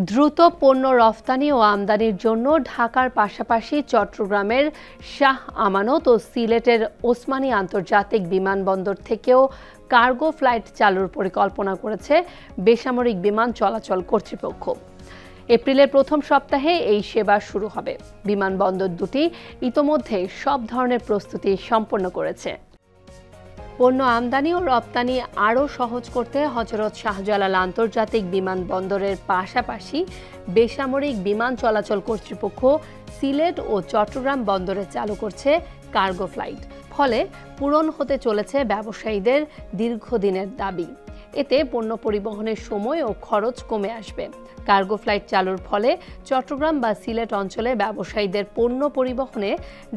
দ্রুত পণ্য রফতানি ও আমদানির জন্য ঢাকার পাশাপাশি চট্টগ্রামের শাহ আমানত ও সিলেটের ওসমানী আন্তর্জাতিক বিমানবন্দর থেকেও কার্গো ফ্লাইট চালুর পরিকল্পনা করেছে বেসামরিক বিমান চলাচল কর্তৃপক্ষ। এপ্রিলের প্রথম সপ্তাহে এই সেবা শুরু হবে। বিমানবন্দর দুটি ইতোমধ্যে সব ধরনের প্রস্তুতি সম্পন্ন করেছে। পণ্য আমদানি ও রপ্তানি আরও সহজ করতে হযরত শাহজালাল আন্তর্জাতিক বিমানবন্দরের পাশাপাশি বেসামরিক বিমান চলাচল কর্তৃপক্ষ সিলেট ও চট্টগ্রাম বন্দরে চালু করছে কার্গো ফ্লাইট। ফলে পূরণ হতে চলেছে ব্যবসায়ীদের দীর্ঘদিনের দাবি। এতে পণ্য পরিবহনের সময় ও খরচ কমে আসবে। কার্গো ফ্লাইট চালুর ফলে চট্টগ্রাম বা সিলেট অঞ্চলে ব্যবসায়ীদের পণ্য পরিবহনে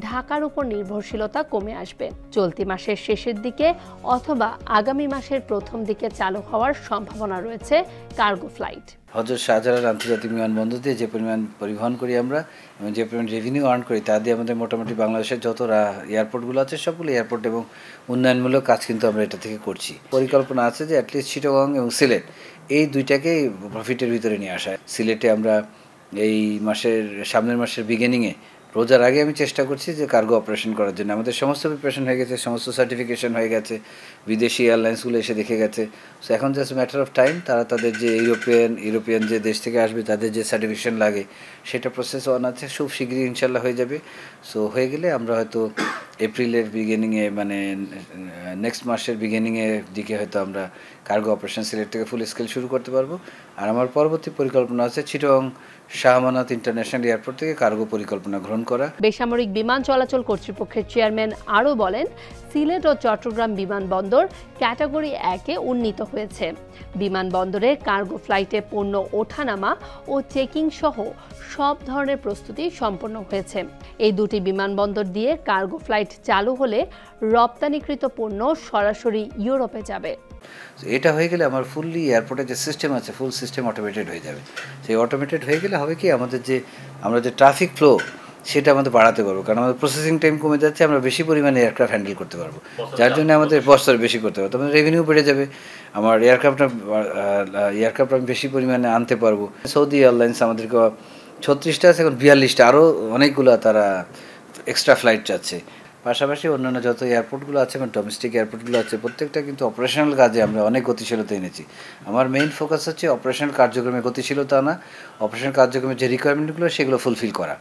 ঢাকার উপর নির্ভরশীলতা কমে আসবে। চলতি মাসের শেষের দিকে অথবা আগামী মাসের প্রথম দিকে চালু হওয়ার সম্ভাবনা রয়েছে কার্গো ফ্লাইট। হযরত শাহজালাল আন্তর্জাতিক বিমানবন্দর দিয়ে যে পরিমাণ পরিবহন করি আমরা এবং যে পরিমাণ রেভিনিউ আর্ন করি তা দিয়ে আমাদের মোটামুটি বাংলাদেশের যত এয়ারপোর্টগুলো আছে সবগুলো এয়ারপোর্ট এবং উন্নয়নমূলক কাজ কিন্তু আমরা এটা থেকে করছি। পরিকল্পনা আছে যে অ্যাটলিস্ট চিটাগং এবং সিলেট এই দুইটাকেই প্রফিটের ভিতরে নিয়ে আসা। সিলেটে আমরা এই সামনের মাসের বিগিনিংয়ে রোজার আগে আমি চেষ্টা করছি যে কার্গো অপারেশন করার জন্য। আমাদের সমস্ত প্রিপারেশন হয়ে গেছে, সমস্ত সার্টিফিকেশন হয়ে গেছে, বিদেশি এয়ারলাইন্সগুলো এসে দেখে গেছে। সো এখন জাস্ট ম্যাটার অফ টাইম তারা তাদের যে ইউরোপিয়ান যে দেশ থেকে আসবে তাদের যে সার্টিফিকেশন লাগে সেটা প্রসেস অন আছে, খুব শীঘ্রই ইনশাল্লাহ হয়ে যাবে। সো হয়ে গেলে আমরা হয়তো এপ্রিলের বিগিনিংয়ে মানে নেক্সট মাসের বিগিনিংয়ের দিকে হয়তো আমরা কার্গো অপারেশন সিলেট থেকে ফুল স্কেল শুরু করতে পারবো। আর আমার পরবর্তী পরিকল্পনা আছে চিটাগং শাহ আমানত ইন্টারন্যাশনাল এয়ারপোর্ট থেকে কার্গো পরিকল্পনা গ্রহণ করা। বেসামরিক বিমান চলাচল কর্তৃপক্ষের চেয়ারম্যান আরও বলেন, সিলেট ও চট্টগ্রাম বিমানবন্দর ক্যাটাগরি 1-এ উন্নীত হয়েছে। বিমানবন্দরে কার্গো ফ্লাইটে পণ্য ওঠানামা ও চেকিং সহ সব ধরনের প্রস্তুতি সম্পন্ন হয়েছে। এই দুটি বিমানবন্দর দিয়ে কার্গো ফ্লাইট চালু হলে রপ্তানিকৃত পণ্য সরাসরি ইউরোপে যাবে। এটা হয়ে গেলে আমার ফুললি এয়ারপোর্টের যে সিস্টেম আছে ফুল সিস্টেম অটোমেটেড হয়ে যাবে। সেই অটোমেটেড হয়ে গেলে হবে কি আমরা যে ট্রাফিক ফ্লো সেটা আমাদের বাড়াতে পারবো, কারণ আমাদের প্রসেসিং টাইম কমে যাচ্ছে, আমরা বেশি পরিমাণে এয়ারক্রাফট হ্যান্ডেল করতে পারবো, যার জন্য আমাদের বছর বেশি করতে পারবো। আমাদের রেভিনিউ বেড়ে যাবে, আমার এয়ারক্রাফট আমি বেশি পরিমাণে আনতে পারবো। সৌদি এয়ারলাইন্স আমাদেরকে 36টা আছে, এখন 42টা, আরও অনেকগুলো তারা এক্সট্রা ফ্লাইট চাচ্ছে। পাশাপাশি অন্যান্য যত এয়ারপোর্টগুলো আছে এবং ডোমেস্টিক এয়ারপোর্টগুলো আছে প্রত্যেকটা কিন্তু অপারেশনাল কাজে আমরা অনেক গতিশীলতা এনেছি। আমার মেইন ফোকাস হচ্ছে অপারেশনাল কার্যক্রমে গতিশীলতা আনা, অপারেশনাল কার্যক্রমের যে রিকোয়ারমেন্টগুলো সেগুলো ফুলফিল করা।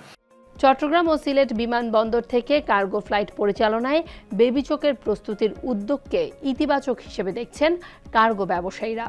চট্টগ্রাম ও সিলেট বিমানবন্দর থেকে কার্গো ফ্লাইট পরিচালনায় বেবি চোখের প্রস্তুতির উদ্যোগকে ইতিবাচক হিসেবে দেখছেন কার্গো ব্যবসায়ীরা।